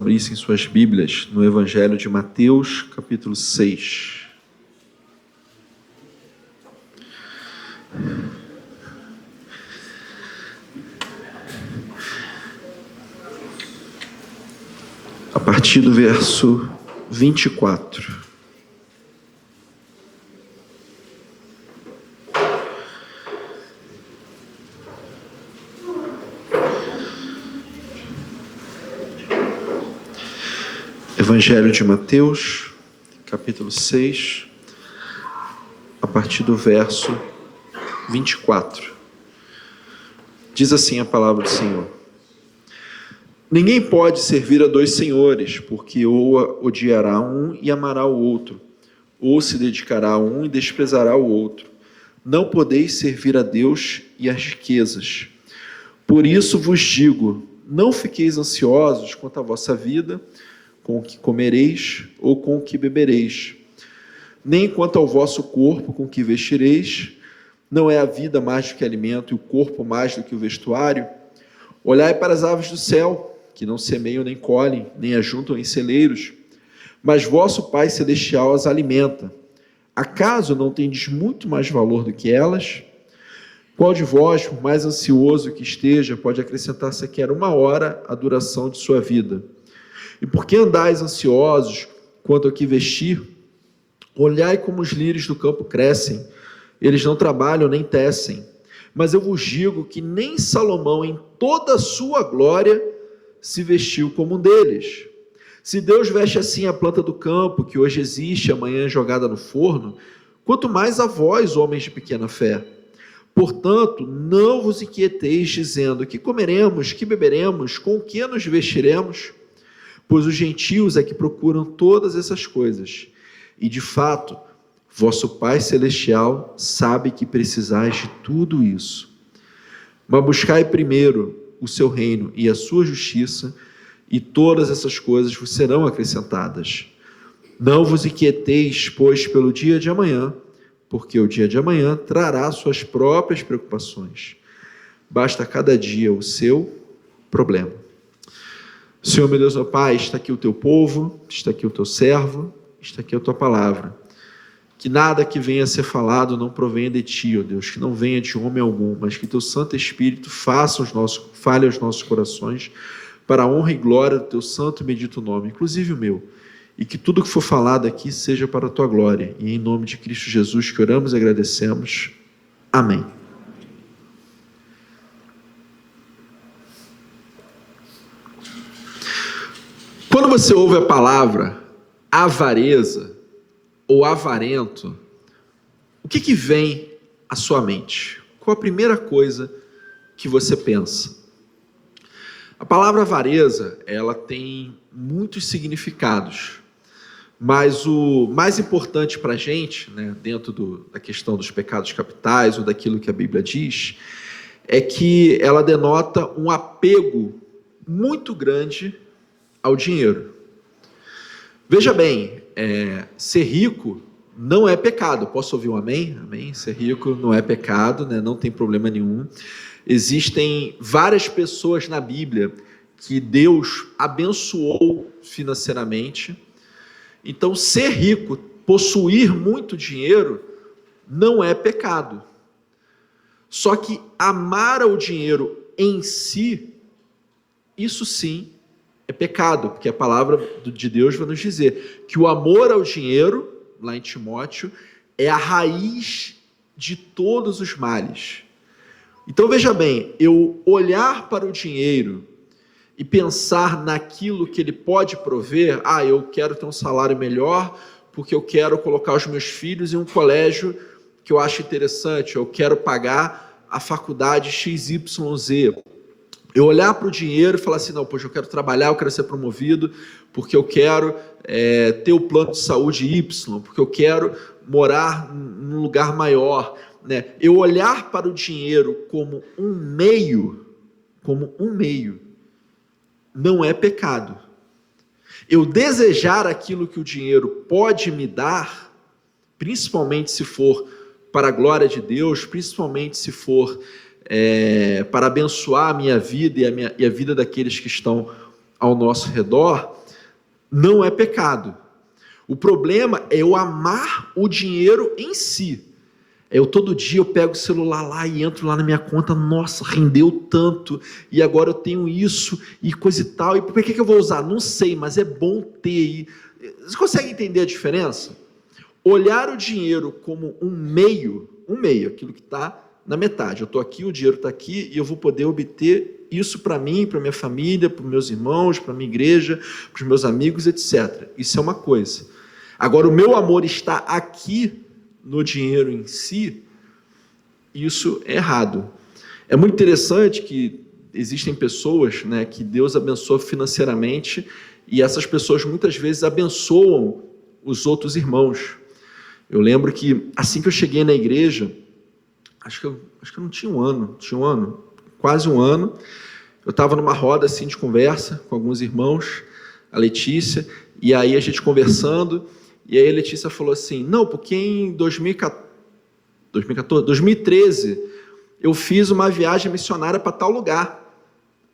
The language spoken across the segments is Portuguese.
Abrissem suas Bíblias no Evangelho de Mateus, capítulo 6. A partir do verso 24. Evangelho de Mateus, capítulo 6, a partir do verso 24. Diz assim a palavra do Senhor: Ninguém pode servir a dois senhores, porque ou odiará um e amará o outro, ou se dedicará a um e desprezará o outro. Não podeis servir a Deus e às riquezas. Por isso vos digo, não fiqueis ansiosos quanto à vossa vida, com o que comereis ou com o que bebereis, nem quanto ao vosso corpo, com o que vestireis. Não é a vida mais do que alimento e o corpo mais do que o vestuário? Olhai para as aves do céu, que não semeiam nem colhem, nem ajuntam em celeiros, mas vosso Pai Celestial as alimenta. Acaso não tendes muito mais valor do que elas? Qual de vós, por mais ansioso que esteja, pode acrescentar sequer uma hora à duração de sua vida? E por que andais ansiosos quanto ao que vestir? Olhai como os lírios do campo crescem, eles não trabalham nem tecem. Mas eu vos digo que nem Salomão, em toda a sua glória, se vestiu como um deles. Se Deus veste assim a planta do campo, que hoje existe, amanhã é jogada no forno, quanto mais a vós, homens de pequena fé. Portanto, não vos inquieteis dizendo: que comeremos, que beberemos, com o que nos vestiremos? Pois os gentios é que procuram todas essas coisas. E, de fato, vosso Pai Celestial sabe que precisais de tudo isso. Mas buscai primeiro o seu reino e a sua justiça, e todas essas coisas vos serão acrescentadas. Não vos inquieteis, pois, pelo dia de amanhã, porque o dia de amanhã trará suas próprias preocupações. Basta cada dia o seu problema. Senhor, meu Deus, meu Pai, está aqui o teu povo, está aqui o teu servo, está aqui a tua palavra. Que nada que venha a ser falado não provenha de ti, ó Deus, que não venha de homem algum, mas que teu Santo Espírito fale aos nossos corações, para a honra e glória do teu santo e bendito nome, inclusive o meu, e que tudo que for falado aqui seja para a tua glória, e em nome de Cristo Jesus que oramos e agradecemos. Amém. Quando você ouve a palavra avareza ou avarento, o que vem à sua mente? Qual a primeira coisa que você pensa? A palavra avareza, ela tem muitos significados, mas o mais importante para a gente, né, dentro da questão dos pecados capitais ou daquilo que a Bíblia diz, é que ela denota um apego muito grande ao dinheiro. Veja bem, ser rico não é pecado. Posso ouvir um amém? Amém? Ser rico não é pecado, né? Não tem problema nenhum. Existem várias pessoas na Bíblia que Deus abençoou financeiramente. Então, ser rico, possuir muito dinheiro, não é pecado. Só que amar o dinheiro em si, isso sim é pecado, porque a palavra de Deus vai nos dizer que o amor ao dinheiro, lá em Timóteo, é a raiz de todos os males. Então veja bem, eu olhar para o dinheiro e pensar naquilo que ele pode prover, eu quero ter um salário melhor, porque eu quero colocar os meus filhos em um colégio que eu acho interessante, eu quero pagar a faculdade XYZ. Eu olhar para o dinheiro e falar assim, não, poxa, eu quero trabalhar, eu quero ser promovido, porque eu quero ter o plano de saúde Y, porque eu quero morar num lugar maior, né? Eu olhar para o dinheiro como um meio, não é pecado. Eu desejar aquilo que o dinheiro pode me dar, principalmente se for para a glória de Deus, principalmente se for para abençoar a minha vida e a vida daqueles que estão ao nosso redor, não é pecado. O problema é eu amar o dinheiro em si. Todo dia eu pego o celular lá e entro lá na minha conta, nossa, rendeu tanto, e agora eu tenho isso, e coisa e tal, e por que eu vou usar? Não sei, mas é bom ter. Você consegue entender a diferença? Olhar o dinheiro como um meio, aquilo que está na metade. Eu estou aqui, o dinheiro está aqui, e eu vou poder obter isso para mim, para minha família, para os meus irmãos, para a minha igreja, para os meus amigos, etc. Isso é uma coisa. Agora, o meu amor está aqui, no dinheiro em si, isso é errado. É muito interessante que existem pessoas, né, que Deus abençoa financeiramente, e essas pessoas muitas vezes abençoam os outros irmãos. Eu lembro que assim que eu cheguei na igreja, acho que eu não tinha um ano, quase um ano, eu estava numa roda assim de conversa com alguns irmãos, a Letícia, e aí a gente conversando, e aí a Letícia falou assim, não, porque em 2013, eu fiz uma viagem missionária para tal lugar.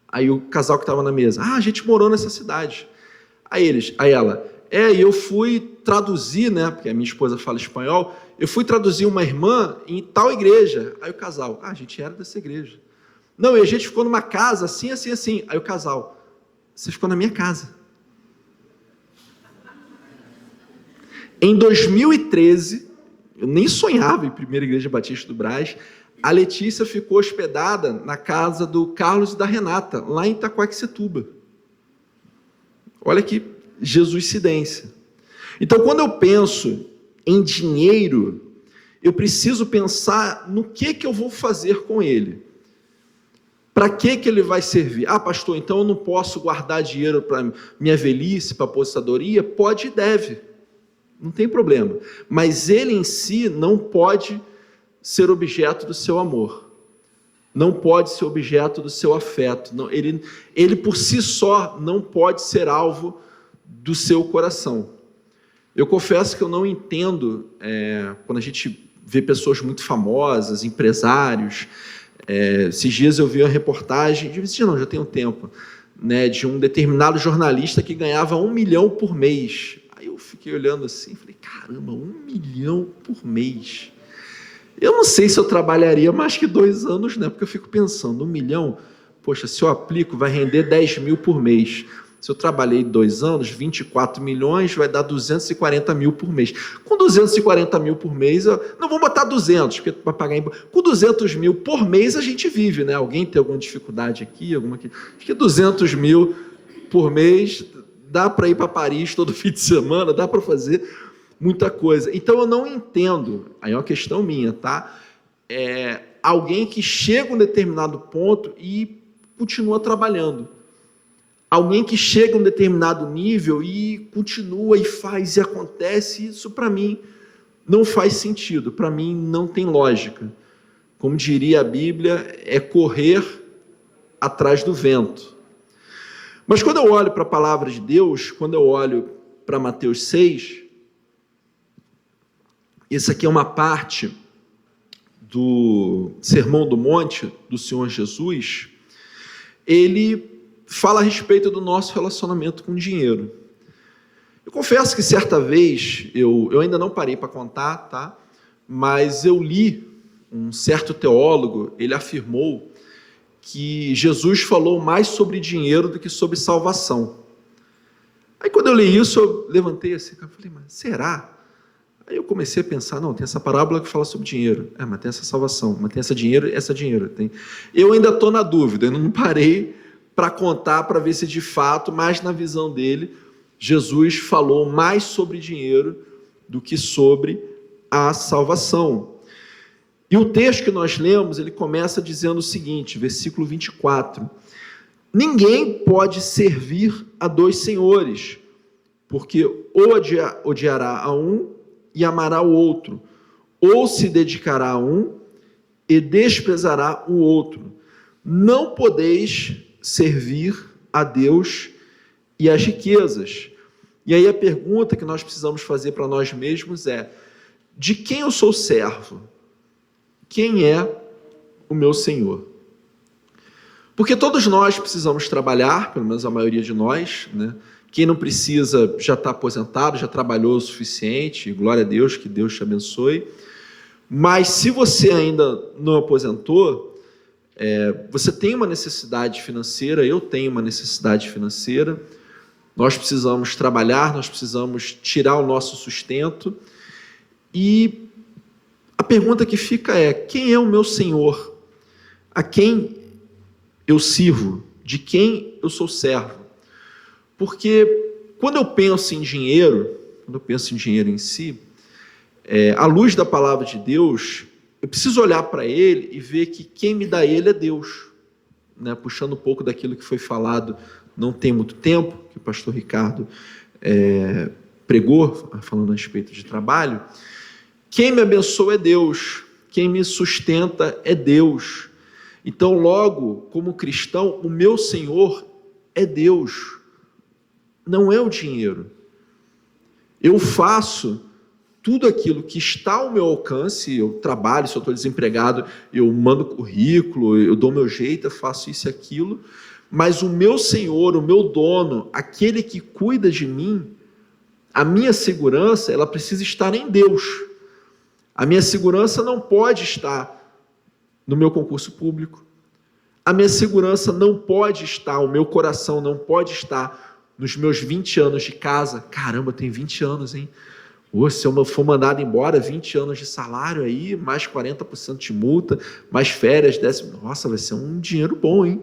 Aí o casal que estava na mesa, a gente morou nessa cidade. Aí ela, e eu fui traduzir, né, porque a minha esposa fala espanhol, eu fui traduzir uma irmã em tal igreja. Aí o casal, a gente era dessa igreja. Não, e a gente ficou numa casa assim, assim, assim. Aí o casal, você ficou na minha casa. Em 2013, eu nem sonhava em Primeira Igreja Batista do Brás, a Letícia ficou hospedada na casa do Carlos e da Renata, lá em Itaquaquecetuba. Olha que jesuicidência. Então, quando eu penso em dinheiro, eu preciso pensar no que eu vou fazer com ele. Para que ele vai servir? Pastor, então eu não posso guardar dinheiro para minha velhice, para aposentadoria? Pode e deve. Não tem problema, mas ele em si não pode ser objeto do seu amor, não pode ser objeto do seu afeto, não, ele por si só não pode ser alvo do seu coração. Eu confesso que eu não entendo, quando a gente vê pessoas muito famosas, empresários, esses dias eu vi uma reportagem, já tem um tempo, né, de um determinado jornalista que ganhava 1 milhão por mês. Eu fiquei olhando assim, falei, caramba, 1 milhão por mês. Eu não sei se eu trabalharia mais que 2 anos, né? Porque eu fico pensando, 1 milhão, poxa, se eu aplico, vai render 10 mil por mês. Se eu trabalhei 2 anos, 24 milhões, vai dar 240 mil por mês. Com 240 mil por mês, não vou botar 200, porque para pagar com 200 mil por mês a gente vive, né? Alguém tem alguma dificuldade aqui? Acho que 200 mil por mês... dá para ir para Paris todo fim de semana, dá para fazer muita coisa. Então, eu não entendo, aí é uma questão minha, tá? Alguém que chega a um determinado ponto e continua trabalhando. Alguém que chega a um determinado nível e continua e faz e acontece, isso para mim não faz sentido, para mim não tem lógica. Como diria a Bíblia, é correr atrás do vento. Mas quando eu olho para a palavra de Deus, quando eu olho para Mateus 6, essa aqui é uma parte do Sermão do Monte do Senhor Jesus, ele fala a respeito do nosso relacionamento com o dinheiro. Eu confesso que certa vez, eu ainda não parei para contar, tá? Mas eu li um certo teólogo, ele afirmou que Jesus falou mais sobre dinheiro do que sobre salvação. Aí quando eu li isso, eu levantei assim, eu falei, mas será? Aí eu comecei a pensar, não, tem essa parábola que fala sobre dinheiro, mas tem essa salvação, mas tem essa dinheiro. Tem... Eu ainda estou na dúvida, eu não parei para contar, para ver se de fato, mas na visão dele, Jesus falou mais sobre dinheiro do que sobre a salvação. E o texto que nós lemos, ele começa dizendo o seguinte, versículo 24, ninguém pode servir a 2 senhores, porque ou odiará a um e amará o outro, ou se dedicará a um e desprezará o outro. Não podeis servir a Deus e às riquezas. E aí a pergunta que nós precisamos fazer para nós mesmos é, de quem eu sou servo? Quem é o meu Senhor? Porque todos nós precisamos trabalhar, pelo menos a maioria de nós, né? Quem não precisa já está aposentado, já trabalhou o suficiente, glória a Deus, que Deus te abençoe. Mas se você ainda não aposentou, você tem uma necessidade financeira, eu tenho uma necessidade financeira, nós precisamos trabalhar, nós precisamos tirar o nosso sustento. E a pergunta que fica é: quem é o meu Senhor? A quem eu sirvo? De quem eu sou servo? Porque quando eu penso em dinheiro, em si, à luz da palavra de Deus, eu preciso olhar para ele e ver que quem me dá ele é Deus. Né? Puxando um pouco daquilo que foi falado não tem muito tempo, que o pastor Ricardo pregou, falando a respeito de trabalho. Quem me abençoa é Deus, quem me sustenta é Deus. Então, logo, como cristão, o meu Senhor é Deus, não é o dinheiro. Eu faço tudo aquilo que está ao meu alcance, eu trabalho, se eu estou desempregado, eu mando currículo, eu dou meu jeito, eu faço isso e aquilo, mas o meu Senhor, o meu dono, aquele que cuida de mim, a minha segurança, ela precisa estar em Deus. A minha segurança não pode estar no meu concurso público, a minha segurança não pode estar, o meu coração não pode estar nos meus 20 anos de casa. Caramba, tem 20 anos, hein? Se eu for mandado embora, 20 anos de salário aí, mais 40% de multa, mais férias, nossa, vai ser um dinheiro bom, hein?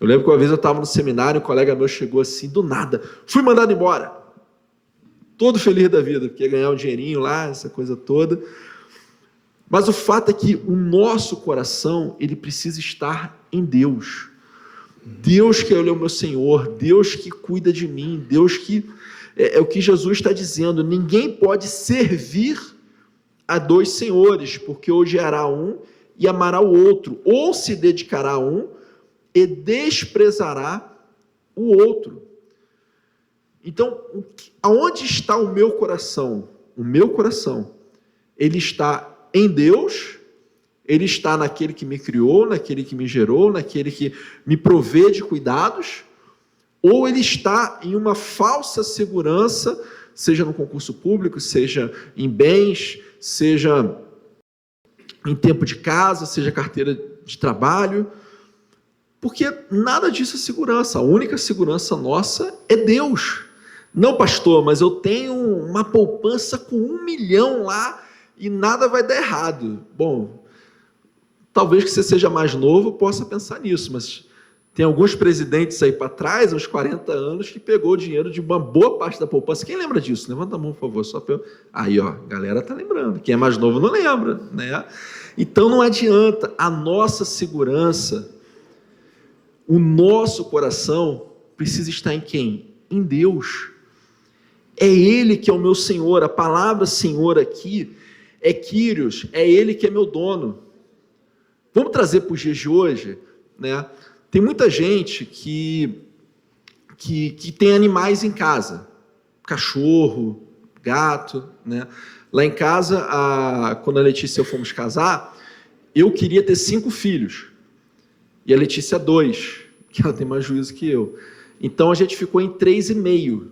Eu lembro que uma vez eu estava no seminário, um colega meu chegou assim, do nada, fui mandado embora. Todo feliz da vida, porque ia ganhar um dinheirinho lá, essa coisa toda. Mas o fato é que o nosso coração, ele precisa estar em Deus. Deus que é o meu Senhor, Deus que cuida de mim, Deus que... É o que Jesus está dizendo, ninguém pode servir a dois senhores, porque odiará um e amará o outro, ou se dedicará a um e desprezará o outro. Então, aonde está o meu coração? O meu coração, ele está em Deus, ele está naquele que me criou, naquele que me gerou, naquele que me provê de cuidados, ou ele está em uma falsa segurança, seja no concurso público, seja em bens, seja em tempo de casa, seja carteira de trabalho, porque nada disso é segurança. A única segurança nossa é Deus. Não, pastor, mas eu tenho uma poupança com 1 milhão lá e nada vai dar errado. Bom, talvez que você seja mais novo possa pensar nisso, mas tem alguns presidentes aí para trás, uns 40 anos, que pegou o dinheiro de uma boa parte da poupança. Quem lembra disso? Levanta a mão, por favor. Só para Aí, ó, a galera está lembrando. Quem é mais novo não lembra, né? Então não adianta. A nossa segurança, o nosso coração precisa estar em quem? Em Deus. É Ele que é o meu Senhor. A palavra Senhor aqui é Kyrios, é Ele que é meu dono. Vamos trazer para os dias de hoje, né? Tem muita gente que tem animais em casa, cachorro, gato, né? Lá em casa, quando a Letícia e eu fomos casar, eu queria ter 5 filhos, e a Letícia 2, que ela tem mais juízo que eu. Então a gente ficou em 3,5.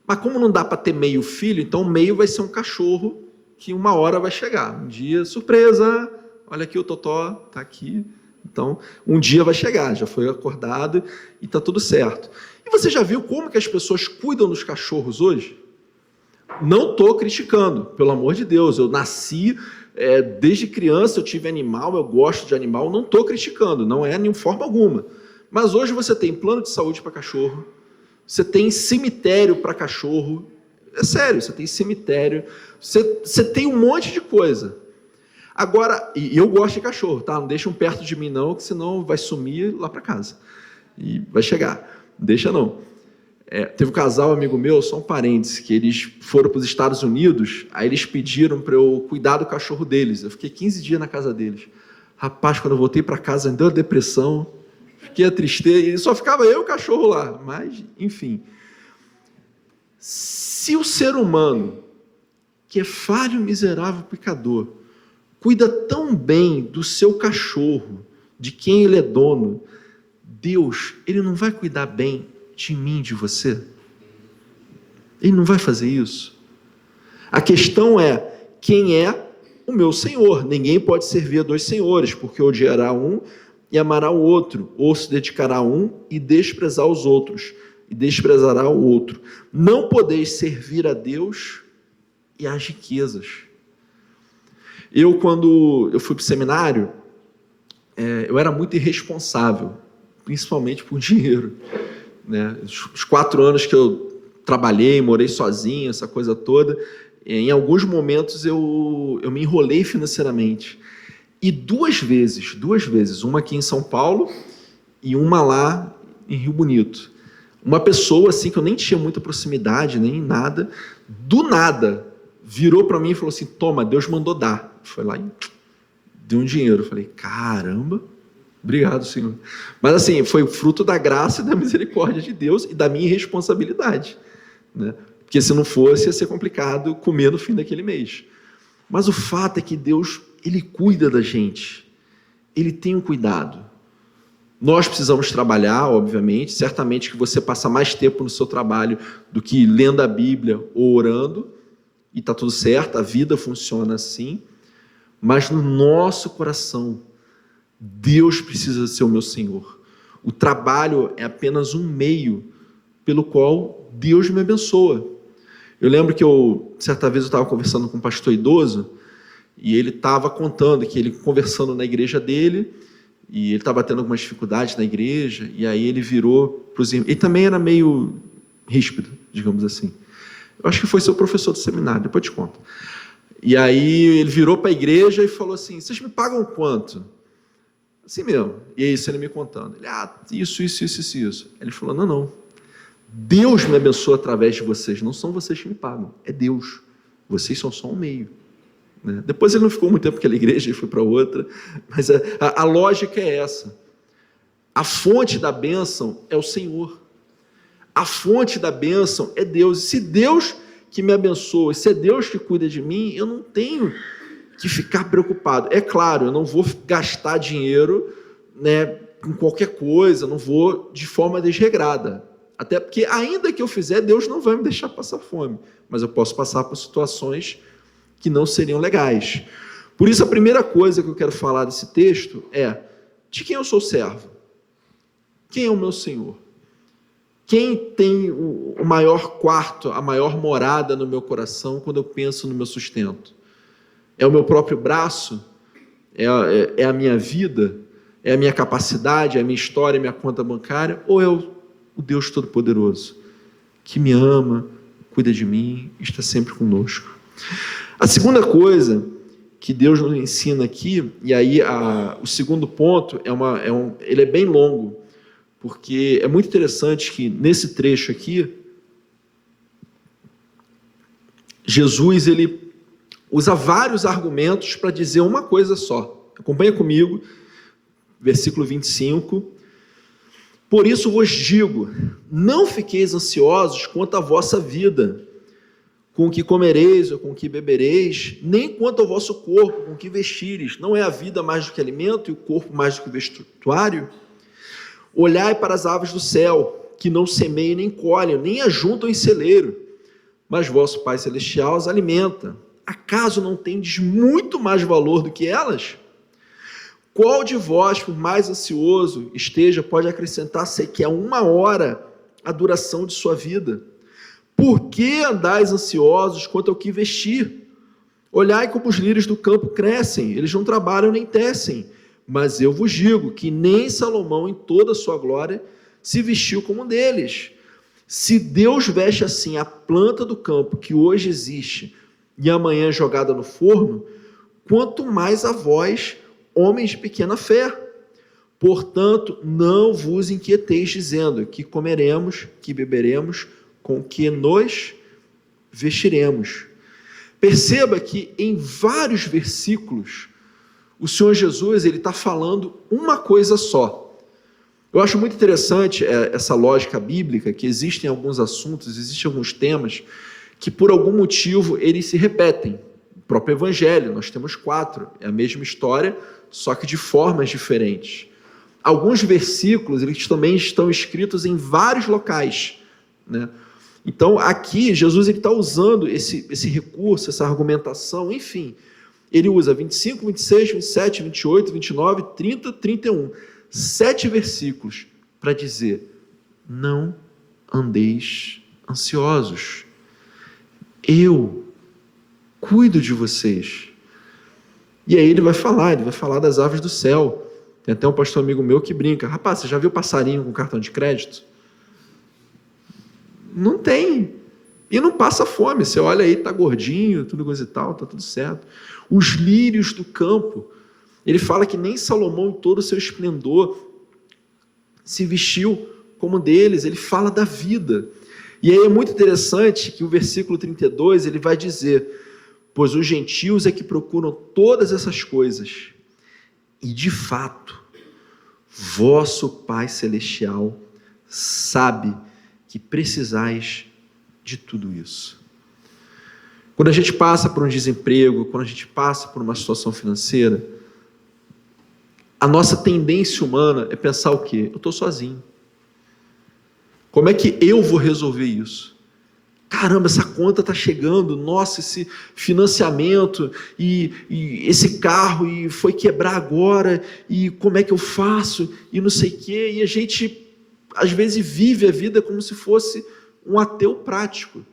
Mas como não dá para ter meio filho, então o meio vai ser um cachorro que uma hora vai chegar. Um dia, surpresa, olha aqui o Totó, está aqui. Então, um dia vai chegar, já foi acordado e está tudo certo. E você já viu como que as pessoas cuidam dos cachorros hoje? Não estou criticando, pelo amor de Deus. Eu nasci, desde criança eu tive animal, eu gosto de animal, não estou criticando, não é de forma alguma. Mas hoje você tem plano de saúde para cachorro, você tem cemitério para cachorro, é sério, você tem cemitério, você tem um monte de coisa. Agora, e eu gosto de cachorro, tá? Não deixam perto de mim não, que senão vai sumir lá para casa. E vai chegar, não deixa não. Teve um casal, amigo meu, só um parênteses, que eles foram para os Estados Unidos, aí eles pediram para eu cuidar do cachorro deles. Eu fiquei 15 dias na casa deles. Rapaz, quando eu voltei para casa, me deu uma depressão, fiquei a tristeza, e só ficava eu e o cachorro lá. Mas, enfim. Se o ser humano, que é falho, miserável, pecador, cuida tão bem do seu cachorro, de quem ele é dono, Deus, Ele não vai cuidar bem de mim, de você? Ele não vai fazer isso? A questão é, quem é o meu Senhor? Ninguém pode servir a dois senhores, porque odiará um e amará o outro, ou se dedicará a um e desprezar os outros, e desprezará o outro. Não podeis servir a Deus e às riquezas. Quando eu fui para o seminário, eu era muito irresponsável, principalmente por dinheiro, né? Os 4 anos que eu trabalhei, morei sozinho, essa coisa toda, em alguns momentos eu me enrolei financeiramente. E duas vezes, uma aqui em São Paulo e uma lá em Rio Bonito. Uma pessoa assim que eu nem tinha muita proximidade, nem nada, do nada, virou para mim e falou assim, toma, Deus mandou dar. Foi lá e deu um dinheiro. Eu falei, caramba, obrigado, Senhor. Mas assim, foi fruto da graça e da misericórdia de Deus e da minha irresponsabilidade, né? Porque se não fosse, ia ser complicado comer no fim daquele mês. Mas o fato é que Deus, Ele cuida da gente. Ele tem um cuidado. Nós precisamos trabalhar, obviamente. Certamente que você passa mais tempo no seu trabalho do que lendo a Bíblia ou orando. E está tudo certo, a vida funciona assim. Mas no nosso coração, Deus precisa ser o meu Senhor. O trabalho é apenas um meio pelo qual Deus me abençoa. Eu lembro que certa vez eu estava conversando com um pastor idoso e ele estava contando que ele conversando na igreja dele e ele estava tendo algumas dificuldades na igreja e aí ele virou para os irmãos. Ele também era meio ríspido, digamos assim. Eu acho que foi seu professor do seminário, depois eu te conto. E aí ele virou para a igreja e falou assim, vocês me pagam quanto? Assim mesmo. E aí isso ele me contando. Ele, isso. Ele falou, não. Deus me abençoa através de vocês, não são vocês que me pagam, é Deus. Vocês são só um meio. Né? Depois ele não ficou muito tempo naquela igreja, ele foi para outra, mas a lógica é essa. A fonte da bênção é o Senhor. A fonte da bênção é Deus. E se Deus que me abençoa, se é Deus que cuida de mim, eu não tenho que ficar preocupado. É claro, eu não vou gastar dinheiro, né, com qualquer coisa, não vou de forma desregrada. Até porque, ainda que eu fizer, Deus não vai me deixar passar fome. Mas eu posso passar por situações que não seriam legais. Por isso, a primeira coisa que eu quero falar desse texto é, de quem eu sou servo? Quem é o meu Senhor? Quem tem o maior quarto, a maior morada no meu coração quando eu penso no meu sustento? É o meu próprio braço? É a minha vida? É a minha capacidade? É a minha história? É a minha conta bancária? Ou é o Deus Todo-Poderoso, que me ama, cuida de mim, está sempre conosco? A segunda coisa que Deus nos ensina aqui, e aí o segundo ponto, ele é bem longo, porque é muito interessante que nesse trecho aqui, Jesus ele usa vários argumentos para dizer uma coisa só. Acompanha comigo, versículo 25. Por isso vos digo, não fiqueis ansiosos quanto à vossa vida, com o que comereis ou com o que bebereis, nem quanto ao vosso corpo, com o que vestires. Não é a vida mais do que alimento e o corpo mais do que vestuário? Olhai para as aves do céu, que não semeiam nem colhem, nem ajuntam em celeiro, mas vosso Pai Celestial as alimenta. Acaso não tendes muito mais valor do que elas? Qual de vós, por mais ansioso esteja, pode acrescentar sequer 1 hora a duração de sua vida? Por que andais ansiosos quanto ao que vestir? Olhai como os lírios do campo crescem, eles não trabalham nem tecem. Mas eu vos digo que nem Salomão, em toda a sua glória, se vestiu como um deles. Se Deus veste assim a planta do campo, que hoje existe, e amanhã é jogada no forno, quanto mais a vós, homens de pequena fé. Portanto, não vos inquieteis dizendo que comeremos, que beberemos, com que nos vestiremos. Perceba que em vários versículos, o Senhor Jesus está falando uma coisa só. Eu acho muito interessante essa lógica bíblica, que existem alguns assuntos, existem alguns temas, que por algum motivo eles se repetem. O próprio Evangelho, nós temos 4, é a mesma história, só que de formas diferentes. alguns versículos, eles também estão escritos em vários locais, né? Então, aqui, Jesus está usando esse recurso, essa argumentação, enfim. Ele usa 25, 26, 27, 28, 29, 30, 31. 7 versículos para dizer: não andeis ansiosos. Eu cuido de vocês. E aí ele vai falar das aves do céu. Tem até um pastor amigo meu que brinca: rapaz, você já viu passarinho com cartão de crédito? Não tem. E não passa fome. Você olha aí, está gordinho, tudo coisa e tal, está tudo certo. Os lírios do campo. Ele fala que nem Salomão, em todo o seu esplendor, se vestiu como deles. Ele fala da vida. E aí é muito interessante que o versículo 32, ele vai dizer: pois os gentios é que procuram todas essas coisas, e de fato, vosso Pai Celestial sabe que precisais de tudo isso. Quando a gente passa por um desemprego, quando a gente passa por uma situação financeira, a nossa tendência humana é pensar o quê? Eu estou sozinho. Como é que eu vou resolver isso? Caramba, essa conta está chegando, nossa, esse financiamento e esse carro e foi quebrar agora, e como é que eu faço? E não sei o quê. E a gente, às vezes, vive a vida como se fosse um ateu prático.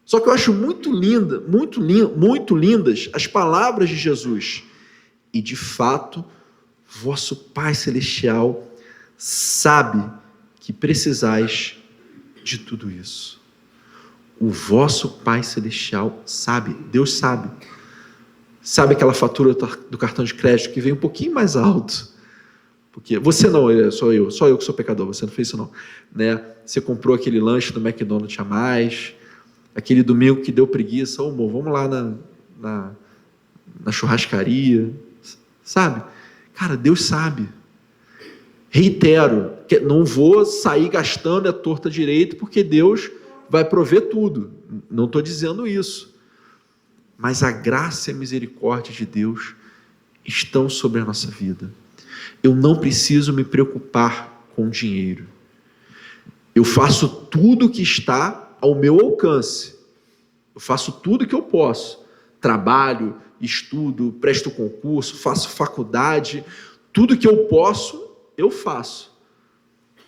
Só que eu acho muito lindas as palavras de Jesus. E, de fato, vosso Pai Celestial sabe que precisais de tudo isso. O vosso Pai Celestial sabe, Deus sabe. Sabe aquela fatura do cartão de crédito que vem um pouquinho mais alto? Porque você não, só eu que sou pecador, você não fez isso não, né? Você comprou aquele lanche do McDonald's a mais, aquele domingo que deu preguiça, amor, vamos lá na churrascaria, sabe? Cara, Deus sabe. Reitero, não vou sair gastando a torta direito, porque Deus vai prover tudo, não estou dizendo isso, mas a graça e a misericórdia de Deus estão sobre a nossa vida. Eu não preciso me preocupar com dinheiro, eu faço tudo que está ao meu alcance, eu faço tudo que eu posso, trabalho, estudo, presto concurso, faço faculdade, tudo que eu posso, eu faço,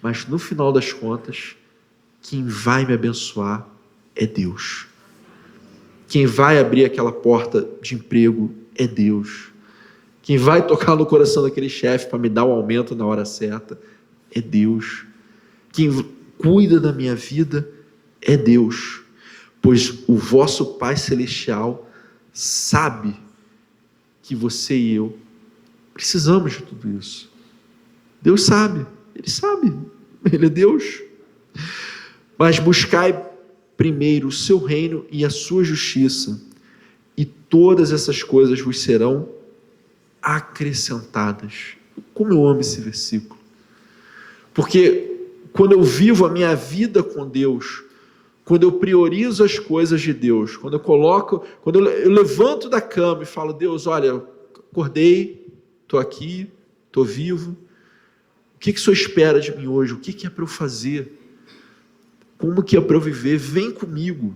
mas no final das contas, quem vai me abençoar é Deus. Quem vai abrir aquela porta de emprego é Deus. Quem vai tocar no coração daquele chefe para me dar o aumento na hora certa é Deus. Quem cuida da minha vida é Deus. Pois o vosso Pai Celestial sabe que você e eu precisamos de tudo isso. Deus sabe, Ele é Deus. Mas buscai primeiro o seu reino e a sua justiça, e todas essas coisas vos serão acrescentadas. Como eu amo esse versículo. Porque quando eu vivo a minha vida com Deus, quando eu priorizo as coisas de Deus, quando eu levanto da cama e falo: Deus, olha, acordei, estou aqui, estou vivo, o que o Senhor espera de mim hoje? O que é para eu fazer? Como que é para eu viver? Vem comigo,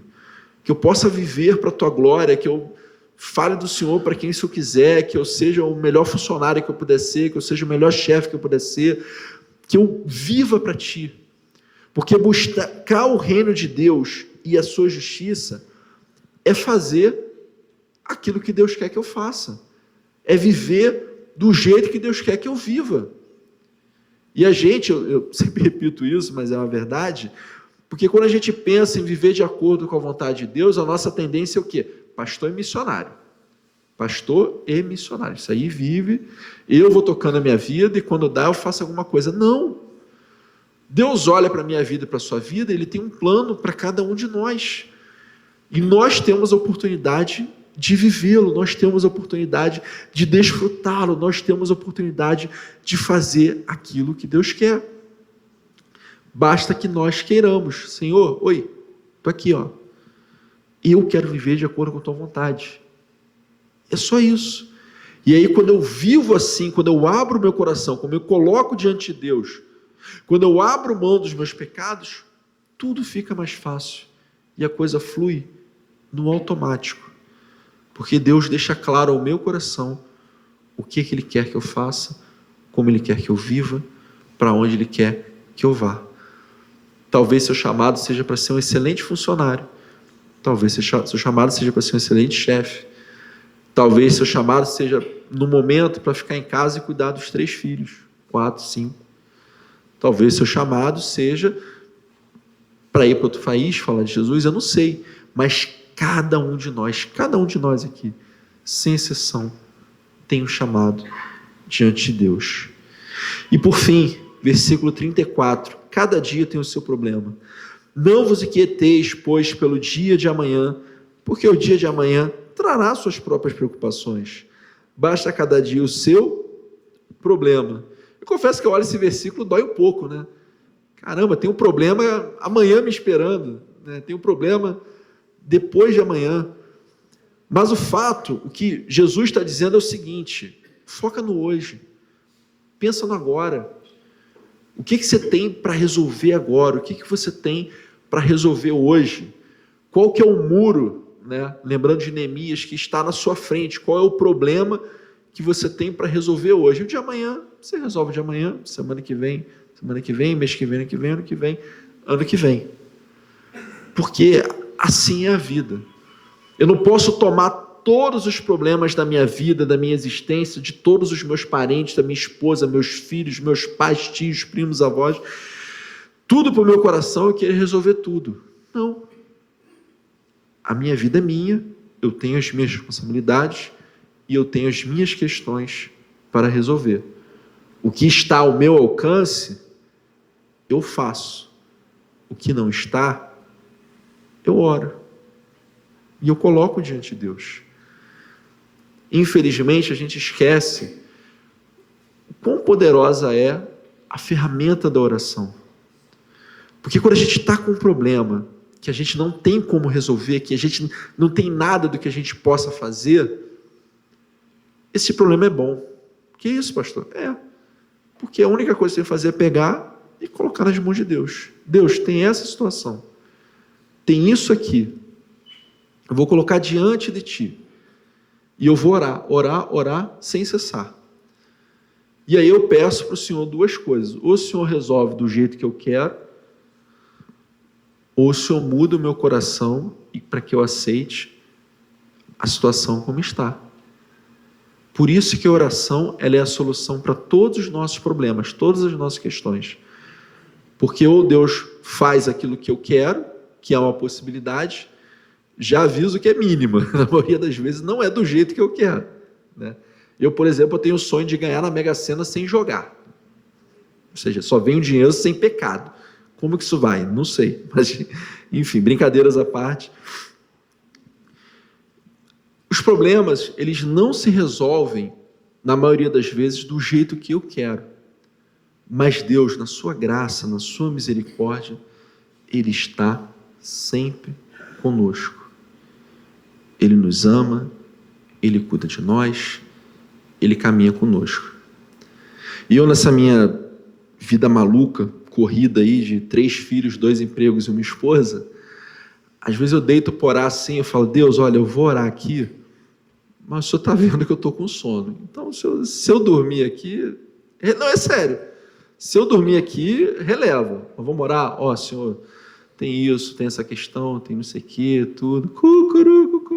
que eu possa viver para a tua glória, que eu fale do Senhor para quem eu quiser, que eu seja o melhor funcionário que eu puder ser, que eu seja o melhor chefe que eu puder ser, que eu viva para ti. Porque buscar o reino de Deus e a sua justiça é fazer aquilo que Deus quer que eu faça, é viver do jeito que Deus quer que eu viva. E a gente, eu sempre repito isso, mas é uma verdade, porque quando a gente pensa em viver de acordo com a vontade de Deus, a nossa tendência é o quê? Pastor e missionário. Pastor e missionário. Isso aí vive, eu vou tocando a minha vida e quando dá eu faço alguma coisa. Não. Deus olha para a minha vida e para a sua vida, Ele tem um plano para cada um de nós. E nós temos a oportunidade de vivê-lo, nós temos a oportunidade de desfrutá-lo, nós temos a oportunidade de fazer aquilo que Deus quer. Basta que nós queiramos. Senhor, oi, estou aqui, ó. Eu quero viver de acordo com a tua vontade. É só isso. E aí, quando eu vivo assim, quando eu abro o meu coração, quando eu coloco diante de Deus, quando eu abro mão dos meus pecados, tudo fica mais fácil e a coisa flui no automático, porque Deus deixa claro ao meu coração o que Ele quer que eu faça, como Ele quer que eu viva, para onde Ele quer que eu vá. Talvez seu chamado seja para ser um excelente funcionário, talvez seu chamado seja para ser um excelente chefe, talvez seu chamado seja no momento para ficar em casa e cuidar dos 3 filhos, 4, 5. Talvez seu chamado seja para ir para outro país, falar de Jesus, eu não sei. Mas cada um de nós aqui, sem exceção, tem um chamado diante de Deus. E por fim, versículo 34, cada dia tem o seu problema. Não vos inquieteis, pois, pelo dia de amanhã, porque o dia de amanhã trará suas próprias preocupações. Basta cada dia o seu problema. Eu confesso que eu olho esse versículo, dói um pouco, né? Caramba, tem um problema amanhã me esperando, né? Tem um problema depois de amanhã. Mas o que Jesus está dizendo é o seguinte: foca no hoje, pensa no agora. O que você tem para resolver agora? O que você tem para resolver hoje? Qual que é o muro, né? Lembrando de Neemias, que está na sua frente? Qual é o problema que você tem para resolver hoje? O de amanhã, você resolve de amanhã, semana que vem, mês que vem, ano que vem, ano que vem. Porque assim é a vida. Eu não posso tomar todos os problemas da minha vida, da minha existência, de todos os meus parentes, da minha esposa, meus filhos, meus pais, tios, primos, avós, tudo para o meu coração e querer resolver tudo. Não. A minha vida é minha, eu tenho as minhas responsabilidades e eu tenho as minhas questões para resolver. O que está ao meu alcance, eu faço. O que não está, eu oro. E eu coloco diante de Deus. Infelizmente, a gente esquece o quão poderosa é a ferramenta da oração. Porque quando a gente está com um problema que a gente não tem como resolver, que a gente não tem nada do que a gente possa fazer, esse problema é bom. Que isso, pastor? Porque a única coisa que você tem que fazer é pegar e colocar nas mãos de Deus. Deus, tem essa situação. Tem isso aqui. Eu vou colocar diante de ti. E eu vou orar sem cessar. E aí eu peço para o Senhor 2 coisas. Ou o Senhor resolve do jeito que eu quero, ou o Senhor muda o meu coração para que eu aceite a situação como está. Por isso que a oração ela é a solução para todos os nossos problemas, todas as nossas questões. Porque ou Deus faz aquilo que eu quero, que é uma possibilidade, já aviso que é mínima, na maioria das vezes não é do jeito que eu quero, né? Eu, por exemplo, tenho o sonho de ganhar na Mega Sena sem jogar, ou seja, só vem o dinheiro sem pecado. Como que isso vai? Não sei, mas enfim, brincadeiras à parte. Os problemas, eles não se resolvem, na maioria das vezes, do jeito que eu quero, mas Deus, na sua graça, na sua misericórdia, Ele está sempre conosco. Ele nos ama, Ele cuida de nós, Ele caminha conosco. E eu, nessa minha vida maluca, corrida aí de 3 filhos, 2 empregos e uma esposa, às vezes eu deito por orar assim, eu falo, Deus, olha, eu vou orar aqui, mas o Senhor está vendo que eu estou com sono. Então, se eu dormir aqui, não, é sério, se eu dormir aqui, releva. Vamos orar, Senhor, tem isso, tem essa questão, tem não sei o que, tudo,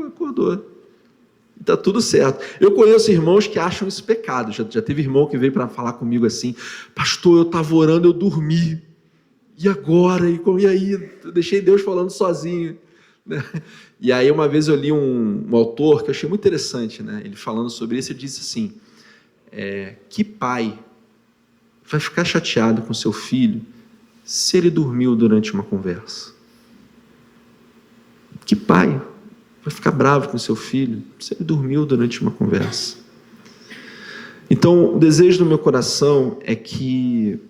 acordou. Está tudo certo. Eu conheço irmãos que acham isso pecado. Já teve irmão que veio para falar comigo assim, pastor, eu estava orando, eu dormi. E agora? E aí? Eu deixei Deus falando sozinho. Né? E aí uma vez eu li um autor que eu achei muito interessante, né? Ele falando sobre isso, ele disse assim, que pai vai ficar chateado com seu filho se ele dormiu durante uma conversa? Que pai vai ficar bravo com seu filho se ele dormiu durante uma conversa? Então, o desejo do meu coração é que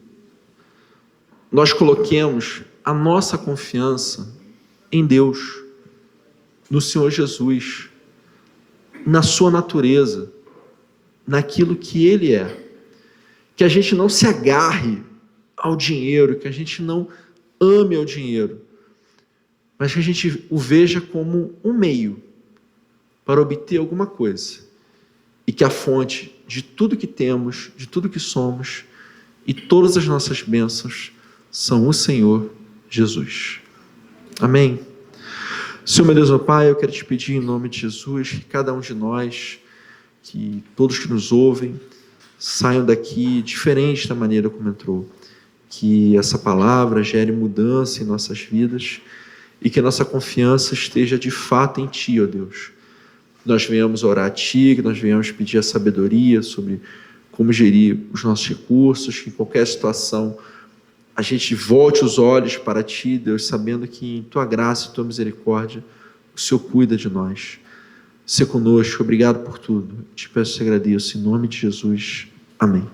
nós coloquemos a nossa confiança em Deus, no Senhor Jesus, na sua natureza, naquilo que Ele é. Que a gente não se agarre ao dinheiro, que a gente não ame ao dinheiro, mas que a gente o veja como um meio para obter alguma coisa. E que a fonte de tudo que temos, de tudo que somos e todas as nossas bênçãos são o Senhor Jesus. Amém? Senhor, meu Deus, meu Pai, eu quero te pedir em nome de Jesus que cada um de nós, que todos que nos ouvem, saiam daqui diferente da maneira como entrou. Que essa palavra gere mudança em nossas vidas e que a nossa confiança esteja de fato em Ti, ó Deus. Nós venhamos orar a Ti, que nós venhamos pedir a sabedoria sobre como gerir os nossos recursos, que em qualquer situação a gente volte os olhos para Ti, Deus, sabendo que em Tua graça e Tua misericórdia o Senhor cuida de nós. Seja conosco, obrigado por tudo. Te peço e agradeço em nome de Jesus. Amém.